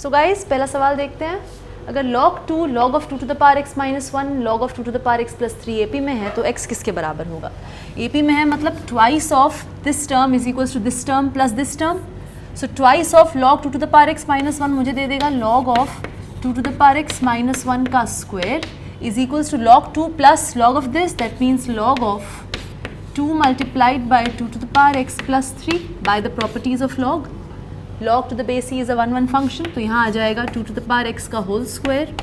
So guys पहला सवाल देखते हैं। अगर log 2 log of 2 to the power x minus 1 log of 2 to the power x plus 3 AP में है तो x किसके बराबर होगा? AP में है मतलब twice of this term is equals to this term plus this term. So twice of log 2 to the power x minus 1 मुझे दे देगा log of 2 to the power x minus 1 का square is equals to log 2 plus log of this, that means log of 2 multiplied by 2 to the power x plus 3 by the properties of log. log to the base e is a 1 1 function, तो यहाँ आ जाएगा 2 to the power x का whole square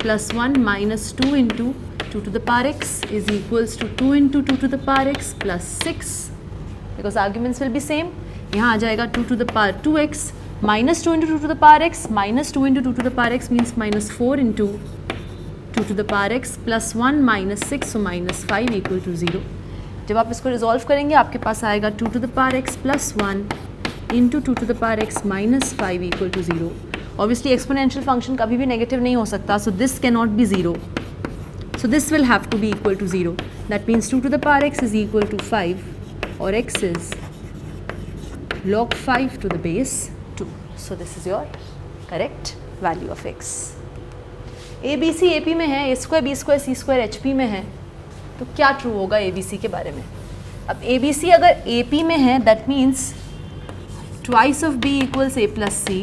plus 1 minus 2 into 2 to the power x is equals to 2 into 2 to the power x plus 6 because arguments will be same. यहाँ आ जाएगा 2 to the power 2x minus 2 into 2 to the power x minus 2 into 2 to the power x means minus 4 into 2 to the power x plus 1 minus 6 so minus 5 equal to 0. जब आप इसको resolve करेंगे आपके पास आएगा 2 to the power x plus 1 into 2 to the power x minus 5 equal to 0. Obviously exponential function कभी भी negative नहीं हो सकता, so this cannot be 0. So this will have to be equal to 0. That means 2 to the power x is equal to 5 or x is log 5 to the base 2. So this is your correct value of x. ABC AP में है, a square b square c square HP में है, तो क्या true होगा ABC के बारे में? अब ABC अगर AP में है that means twice of b equals a plus c,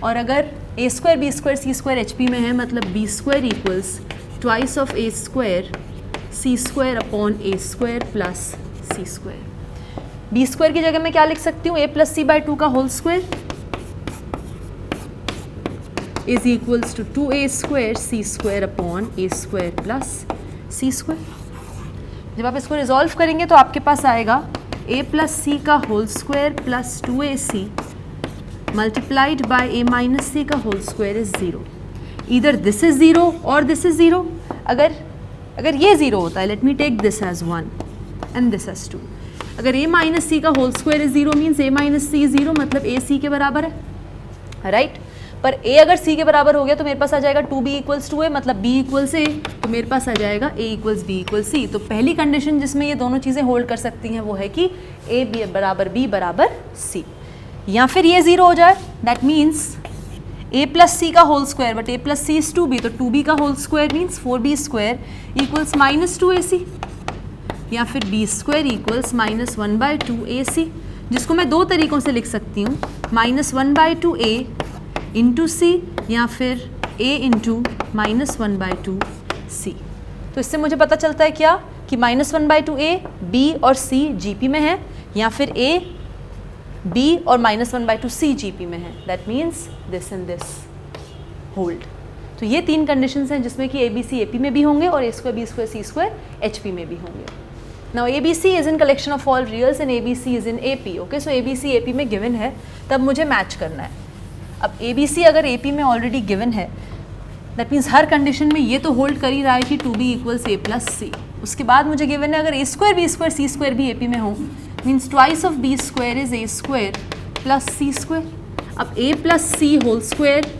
और अगर a square b square c square HP में है मतलब b square equals twice of a square c square upon a square plus c square. b square की जगह मैं क्या लिख सकती हूँ? a plus c by 2 का whole square is equals to 2a square c square upon a square plus c square. जब आप इसको रिजॉल्व करेंगे तो आपके पास आएगा a plus c का whole square plus 2ac multiplied by a minus c का whole square is 0. Either this is 0 और दिस इज 0. अगर ये 0 होता है, let me take this as 1 and this as 2. अगर a माइनस c का whole square is 0 means a minus c is 0 मतलब a c के बराबर है, राइट? पर a अगर c के बराबर हो गया तो मेरे पास आ जाएगा 2b इक्वल्स टू a मतलब b इक्वल्स a, तो मेरे पास आ जाएगा a equals b equals c. तो पहली कंडीशन जिसमें ये दोनों चीज़ें होल्ड कर सकती हैं वो है कि a बराबर b बराबर c. या फिर ये 0 हो जाए, that means a plus c का whole square but a plus c is 2b, तो 2b का whole square means 4b square equals minus 2ac, या फिर b square equals minus 1/2ac, जिसको मैं दो तरीक़ों से लिख सकती हूँ, माइनस 1/2a इंटू सी या फिर a इंटू माइनस 1/2c. तो इससे मुझे पता चलता है क्या कि माइनस 1/2a b और c GP में है, या फिर a b और माइनस 1/2c GP में है. That means this and this hold. तो ये तीन कंडीशंस हैं जिसमें कि ABC AP में भी होंगे और a square b square c square HP में भी होंगे. Now ABC is in collection of all reals and ABC is in AP. Okay, so ABC AP में given है, तब मुझे मैच करना है. अब ABC अगर AP में ऑलरेडी गिवन है, दैट मीन्स हर कंडीशन में ये तो होल्ड कर ही रहा है कि 2b इक्वल्स a प्लस सी. उसके बाद मुझे गिवन है अगर a square b square c square भी AP में हो, means twice of b square is a square plus c square. अब a plus c whole square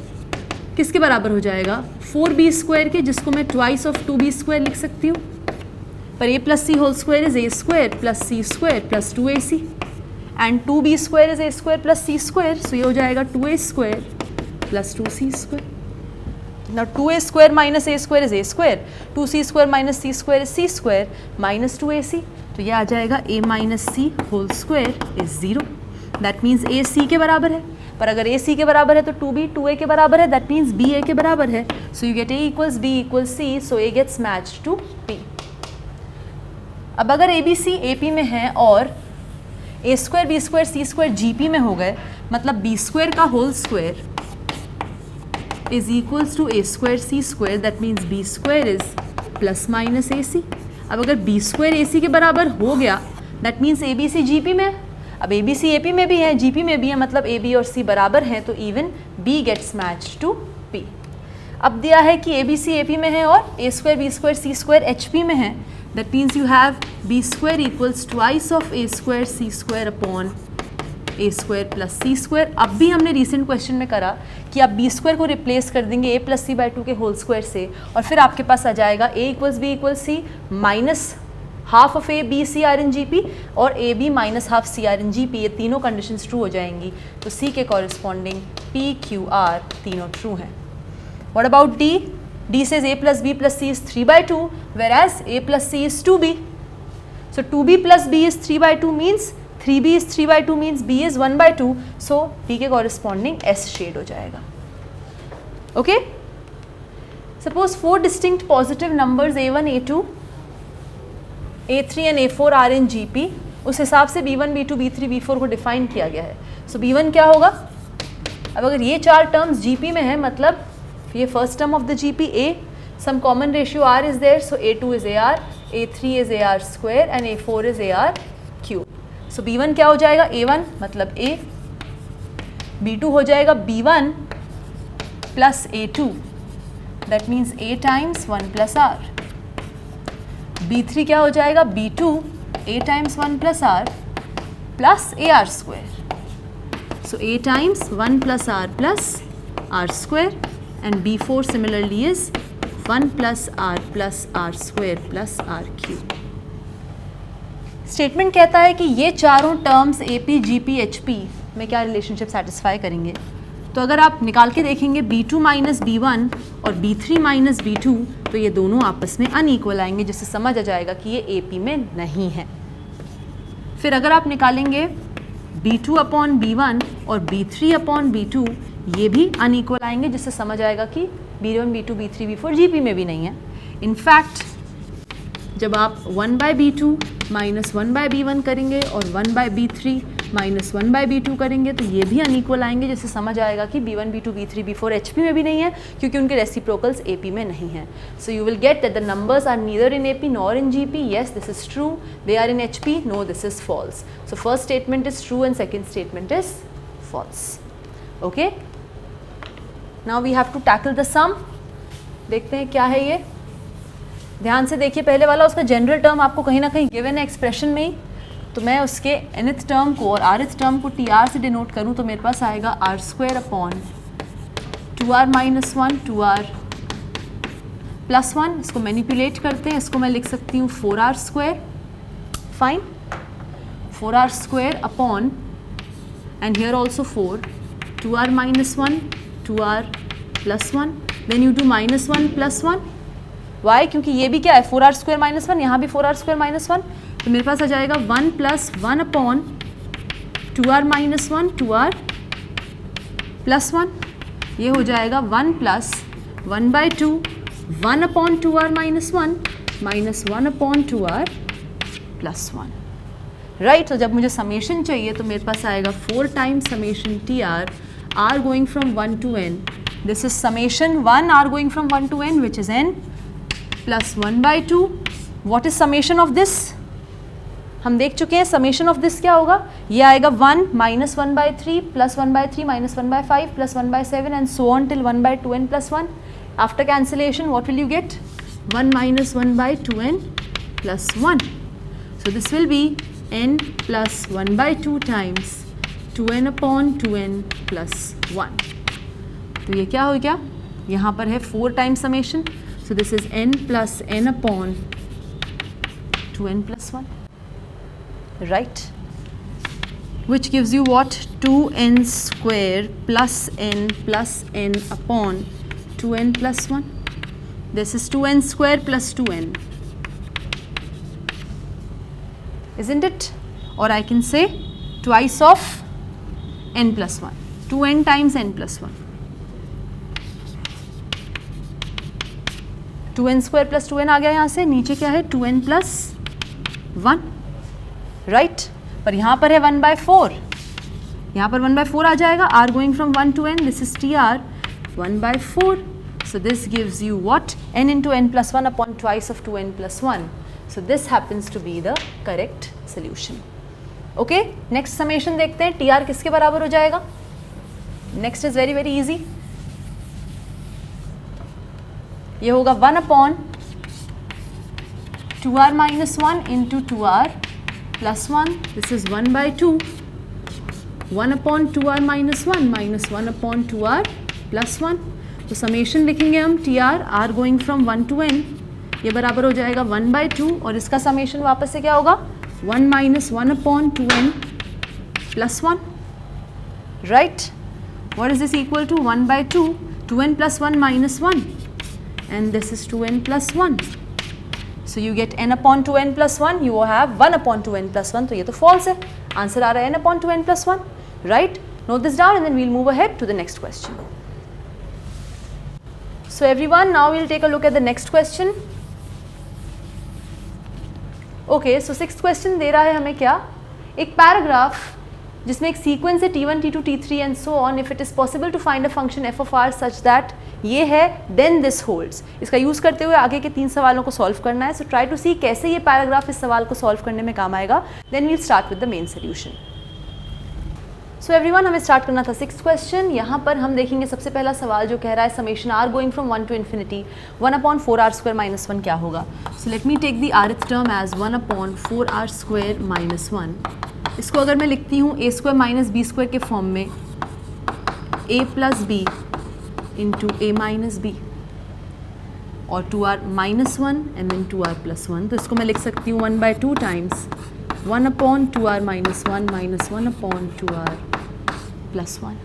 किसके बराबर हो जाएगा? 4b स्क्वायर के, जिसको मैं ट्वाइस ऑफ 2b स्क्वायर लिख सकती हूँ. पर a plus c whole square is a square plus c square plus 2ac and 2b square is a square plus c square, so ये हो जाएगा 2a square plus 2c square. Now 2a square minus a square is a square, 2c square minus c square is c square minus 2ac, तो ये आ जाएगा a minus c whole square is 0. That means a c के बराबर है, पर अगर a c के बराबर है तो 2b 2a के बराबर है, that means b a के बराबर है. So you get a equals b equals c, so a gets matched to b. अब अगर ABC AP में है और a square b square c square GP में हो गए, मतलब b स्क्वायर का whole square is equals to a square c square, that means b square is plus minus ac. अब अगर b स्क्वायर ac के बराबर हो गया, दैट मीन्स ABC GP में है. अब ABC AP में भी है, GP में भी है, मतलब a b और c बराबर हैं, तो even b gets match to p. अब दिया है कि ABC AP में है और a square b square c square HP में है, that means you have b square equals twice of a square c square upon a square plus c square. अब भी हमने रिसेंट क्वेश्चन में करा कि आप b स्क्वायर को रिप्लेस कर देंगे a प्लस c/2 के होल स्क्वायर से, और फिर आपके पास आ जाएगा a equals b equals c minus half of A B C are in G P और A B minus half C are in G P, ये तीनों कंडीशंस ट्रू हो जाएंगी, तो सी के कॉरिस्पॉन्डिंग पी क्यू आर तीनों true हैं. What about D? D says a plus b plus c is 3/2 whereas a plus c is 2b. So 2b plus b is 3/2 means 3b is 3/2 means b is 1/2. So d के corresponding s shade हो जाएगा. Okay? Suppose 4 distinct positive numbers a1, a2, a3 and a4 are in GP. उस हिसाब से b1, b2, b3, b4 को define किया गया है. So b1 क्या होगा? अब अगर ये 4 टर्म्स GP में है, मतलब ये first term of the GP a, some common ratio r is there, so a2 is ar, a3 is ar square and a4 is ar cube. So b1 क्या हो जाएगा? a1 मतलब a, b2 हो जाएगा b1 plus a2, that means a times 1 plus r. b3 क्या हो जाएगा? b2 a times 1 plus r plus ar square. So a times 1 plus r square and b4 similarly is 1 plus r square plus r cube. Statement कहता है कि ये चारों terms AP, GP, HP में क्या रिलेशनशिप सेटिस्फाई करेंगे. तो अगर आप निकाल के देखेंगे b2 माइनस b1 और b3 माइनस b2, तो ये दोनों आपस में अनइक्वल आएंगे, जिससे समझ आ जाएगा कि ये AP में नहीं है. फिर अगर आप निकालेंगे b2 अपॉन b1 और b3 अपॉन b2, ये भी अनइक्वल आएंगे, जिससे समझ आएगा कि b1, b2, b3, b4 GP में भी नहीं है. इनफैक्ट जब आप 1/b2 माइनस 1/b1 करेंगे और 1/b3 माइनस 1/b2 करेंगे, तो ये भी अनइक्वल आएंगे, जिससे समझ आएगा कि b1, b2, b3, b4 HP में भी नहीं है, क्योंकि उनके रेसिप्रोकल्स AP में नहीं हैं. So you will get that the numbers are neither in AP nor in GP. Yes, this is true. They are in HP. No, this is false. So first statement is true and second statement is false. Okay, now we have to tackle the sum. देखते हैं क्या है ये. ध्यान से देखिए, पहले वाला उसका जनरल टर्म आपको कहीं ना कहीं गिवन है एक्सप्रेशन में ही, तो मैं उसके nth टर्म को और rth टर्म को TR से डिनोट करूं तो मेरे पास आएगा r square upon 2r minus 1 2r plus 1. इसको मैनिपुलेट करते हैं, इसको मैं लिख सकती हूँ 4r square. Fine, 4r square upon and here also 4 2r minus 1 2r plus 1. Then you do minus 1 plus 1. Why? क्योंकि ये भी क्या है 4r स्क्वायर माइनस 1, यहाँ भी 4r स्क्वायर माइनस 1, तो मेरे पास आ जाएगा 1 plus 1 upon 2r minus 1 2r plus 1. ये हो जाएगा 1 plus 1/2 1 upon 2r minus 1 minus 1 upon 2r plus 1. Right. तो जब मुझे समेशन चाहिए तो मेरे पास आएगा 4 times summation TR r going from 1 to n. This is summation 1 r going from 1 to n, which is n plus 1/2. What is summation of this? हम देख चुके हैं summation of this क्या होगा. ये आएगा 1 minus 1/3 plus 1/3 minus 1/5 plus 1/7 and so on till 1/2n plus 1. After cancellation, what will you get? 1 minus 1/2n plus 1. So this will be n plus 1/2 times 2n upon 2n plus 1. तो ये क्या हो गया? यहाँ पर है 4 times summation. So this is n plus n upon 2n plus 1. Right? Which gives you what? 2n square plus n upon 2n plus 1. This is 2n square plus 2n. Isn't it? Or I can say twice of n plus 1. 2n times n plus 1. 2n square plus 2n आ गया यहाँ से. नीचे क्या है? 2n plus 1. Right. पर यहाँ पर है 1/4. यहाँ पर 1/4 आ जाएगा. r going from 1 to n. This is TR 1/4. So this gives you what? n into n plus 1 upon twice of 2n plus 1. So this happens to be the correct solution. Okay? Next summation देखते हैं. TR किसके बराबर हो जाएगा? Next is very very easy. ये होगा 1 upon 2r minus 1 into 2r plus 1. This is 1/2. 1 upon 2r minus 1 minus 1 upon 2r plus 1. तो summation लिखेंगे हम TR r going from 1 to n. ये बराबर हो जाएगा 1/2 और इसका समेशन वापस से क्या होगा 1 - 1/2n + 1, right. What is this equal to? 1/2, 2n + 1 - 1, and this is 2n + 1. So you get n/2n + 1, you have 1/2n + 1, तो ये तो false है. आंसर आ रहा है n/2n + 1, right? Note this down and then we'll move ahead to the next question. So everyone, now we'll take a look at the next question. Okay, so sixth question दे रहा है हमें क्या, एक paragraph जिसमें एक sequence है t1, t2, t3 and so on. If it is possible to find a function f of r such that ये है देन दिस होल्ड्स. इसका यूज़ करते हुए आगे के 3 सवालों को सॉल्व करना है. सो ट्राई टू सी कैसे ये पैराग्राफ इस सवाल को सॉल्व करने में काम आएगा. Then we'll start with the main solution. So everyone, हमें स्टार्ट करना था सिक्स्थ क्वेश्चन. यहाँ पर हम देखेंगे सबसे पहला सवाल जो कह रहा है summation r going from 1 to infinity 1/4r² - 1 क्या होगा. So let me take the rth term as 1/4r² - 1. इसको अगर मैं लिखती हूँ a² - b² के फॉर्म में a + b × a - b और 2r - 1 एंड देन 2r + 1. तो इसको मैं लिख सकती हूँ 1/2 टाइम्स 1/2r - 1 - 1/2r + 1,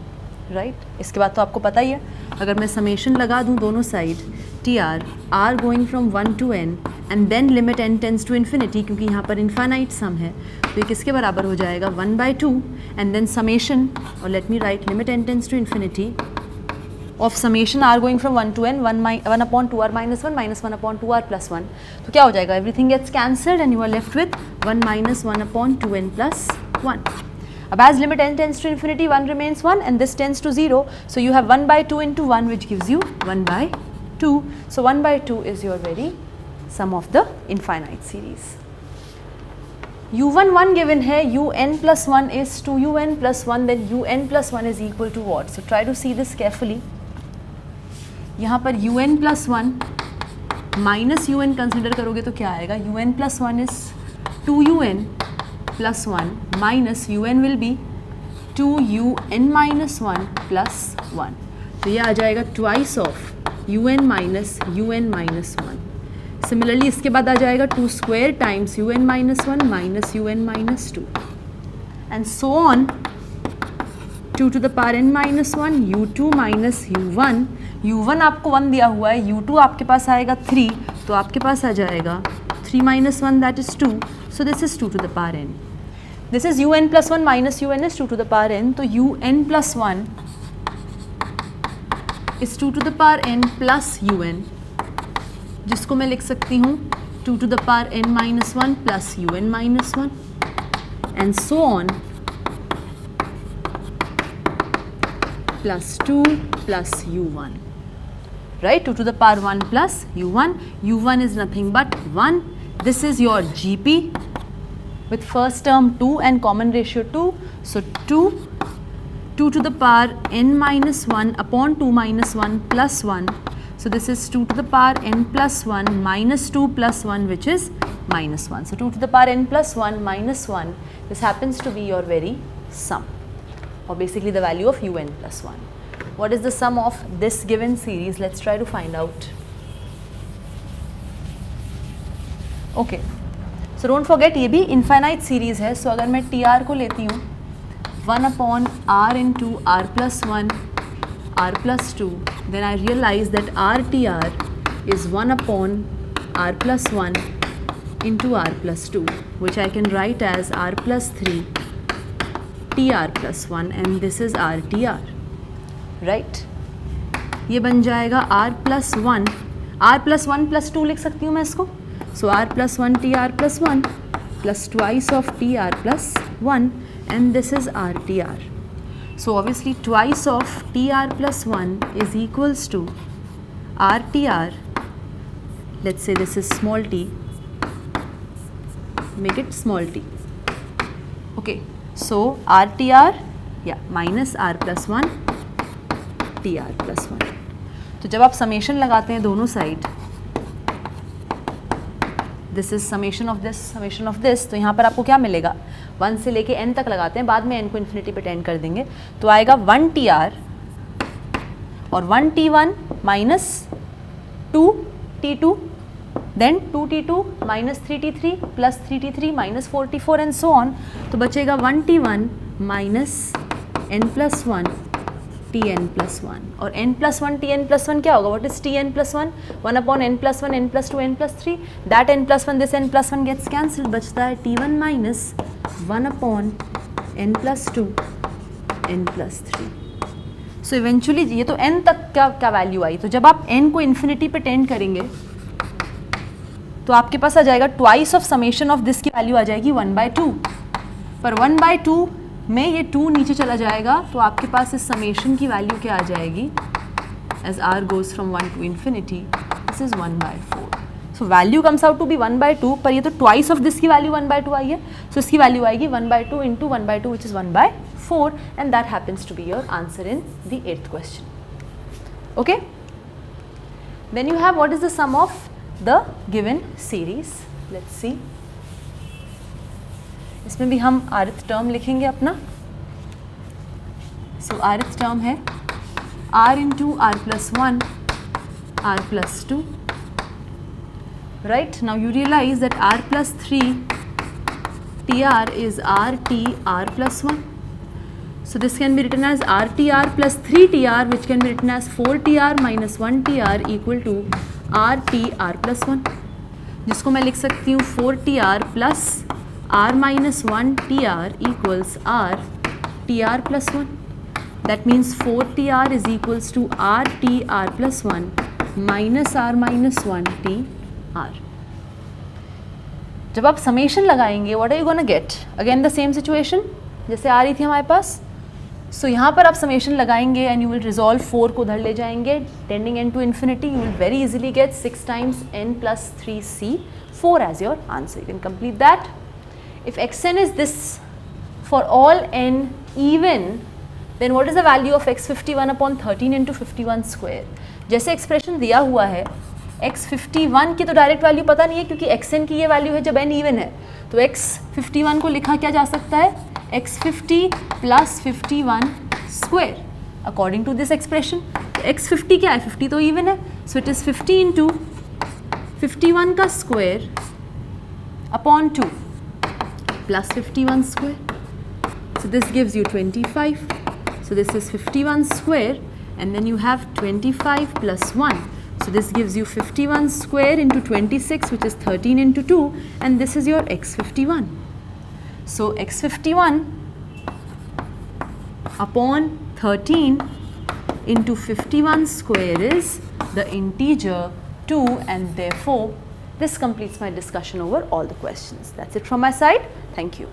राइट. इसके बाद तो आपको पता ही है, अगर मैं समेशन लगा दूँ दोनों side tr r going from 1 to n and then limit n tends to infinity, क्योंकि यहाँ पर इन्फाइनाइट सम है, तो ये किसके बराबर हो जाएगा 1/2 एंड देन समेशन, और let me write limit n tends to infinity of summation r going from 1 to n 1/2r - 1 - 1/2r + 1. तो क्या हो जाएगा, everything gets cancelled and you are left with 1 - 1/2n + 1. अब as limit n tends to infinity 1 remains 1 and this tends to 0, so you have 1/2 × 1 which gives you 1/2. So 1/2 is your very sum of the infinite series. u1 1 given है, un + 1 is 2un + 1, then un + 1 is equal to what? So try to see this carefully. यहाँ पर un + 1 minus un consider करोगे तो क्या आएगा, un + 1 is 2un + 1 minus un will be 2un - 1 + 1. तो ये आ जाएगा twice of un minus un minus 1. Similarly इसके बाद आ जाएगा 2² times un minus 1 minus un minus 2 and so on 2 to the power n minus 1 u2 minus u1. u1 आपको 1 दिया हुआ है, u2 आपके पास आएगा 3, तो आपके पास आ जाएगा 3 minus 1 that is 2. So this is 2 to the power n. This is un + 1 minus un is 2 to the power n. तो un + 1 is 2 to the power n plus un, जिसको मैं लिख सकती हूँ 2 to the power n minus 1 plus un minus 1 and so on plus 2 plus u1, right? 2 to the power 1 plus u1. u1 is nothing but 1. This is your GP with first term 2 and common ratio 2. So 2 to the power n minus 1 upon 2 minus 1 plus 1. So this is 2 to the power n plus 1 minus 2 plus 1, which is minus 1. So 2 to the power n plus 1 minus 1, this happens to be your very sum, or basically the value of un plus 1. What is the sum of this given series? Let's try to find out. Okay, so don't forget ये भी infinite series है. So अगर मैं tr को लेती हूँ 1/r into r plus 1 r plus 2, then I realize that rtr is 1/r plus 1 into r plus 2, which I can write as r plus 3 tr plus 1, and this is rtr, right? ये बन जाएगा r plus 1 plus 2 लिख सकती हूँ मैं इसको. So r plus 1 tr plus 1 plus twice of tr plus 1, and this is rtr. So obviously twice of tr plus 1 is equals to rtr. Let's say this is small t. Make it small t. Okay. So rtr, yeah, minus r plus 1 tr plus 1. तो जब आप summation लगाते हैं दोनों side, this is summation of this, तो यहाँ पर आपको क्या मिलेगा, 1 से लेके n तक लगाते हैं, बाद में n को इन्फिनिटी पे टेंड कर देंगे, तो आएगा 1 tr और 1 t1 minus 2 t2 then 2t2 minus 3t3 plus 3t3 minus 4t4 and so on. तो बचेगा 1t1 माइनस n+1 tn+1. और n+1 tn+1 क्या होगा? What is tn+1? 1 upon n+1 n+2 n+3. That n+1 this n+1 gets cancel. बचता है t1 minus 1 upon n+2 n+3. So eventually ये तो n तक क्या वैल्यू आई. तो जब आप n को इन्फिनिटी पे टेंड करेंगे तो आपके पास आ जाएगा twice of summation of this की वैल्यू आ जाएगी 1/2. पर 1/2 में ये 2 नीचे चला जाएगा तो आपके पास इस समेशन की वैल्यू क्या आ जाएगी? As r goes from 1 to infinity, this is 1/4. So value comes out to be 1/2, पर ये तो ट्वाइस ऑफ दिस की वैल्यू 1/2 आई है. सो इसकी वैल्यू आएगी 1/2 into 1/2 which is 1/4, and that happens to be your answer in the 8th question. Okay, then you have what is the sum of the given series. Let's see. इसमें भी हम rth term लिखेंगे अपना. So rth term है r into r+1 r+2. Right, now you realize that r+3 tr is rt r+1. So this can be written as rtr plus 3tr, which can be written as 4tr minus 1tr equal to r+1, जिसको मैं लिख सकती हूँ 4tr plus r minus 1tr equals r+1. That means 4tr is equals to r+1 minus r minus 1tr. जब आप summation लगाएंगे what are you gonna get? Again the same situation जैसे आ रही थी हमारे पास. सो यहाँ पर आप समेशन लगाएंगे एंड यू विल रिजॉल्व 4 को उधर ले जाएंगे tending n to infinity. You will very easily get 6 times n plus 3c4 as your answer. You can complete that. If xn is this for all n even, then what is the value of x51 upon 13 into 51 square? जैसे expression दिया हुआ है x51 की तो direct value पता नहीं है क्योंकि xn की ये वैल्यू है जब n इवन है. तो x51 को लिखा क्या जा सकता है? x50 plus 51 square according to this expression. x50 क्या है? 50 तो even है. So it is 50 into 51 का square upon 2 plus 51 square. So this gives you 25. So this is 51 square and then you have 25 plus 1. So this gives you 51 square into 26, which is 13 into 2, and this is your x51. So x51 upon 13 into 51 square is the integer 2, and therefore this completes my discussion over all the questions. That's it from my side. Thank you.